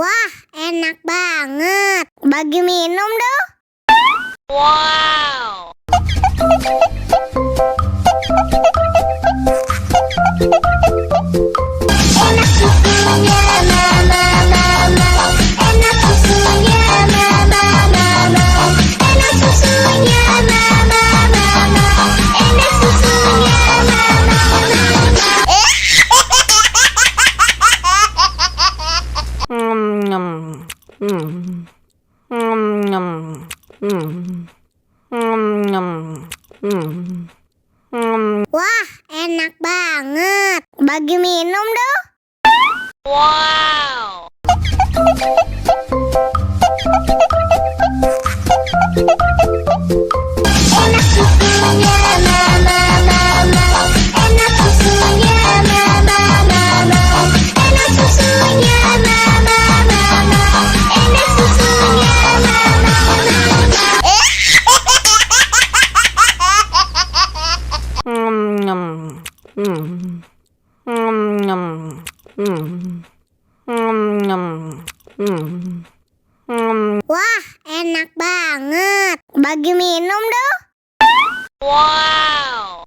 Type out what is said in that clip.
Wah, enak banget. Bagi minum dong. Wow. Enak susunya, mama, mama. Enak susunya, mama, mama. Enak susunya, mama, mama. Enak susunya, mama, mama. Wah, enak banget. Bagi minum dong. Wow. Enak susunya, mama, mama. Enak susunya, mama, mama. Enak susunya, mama, mama. Enak susunya, mama, mama. Wah, enak banget. Bagi minum dong. Wow.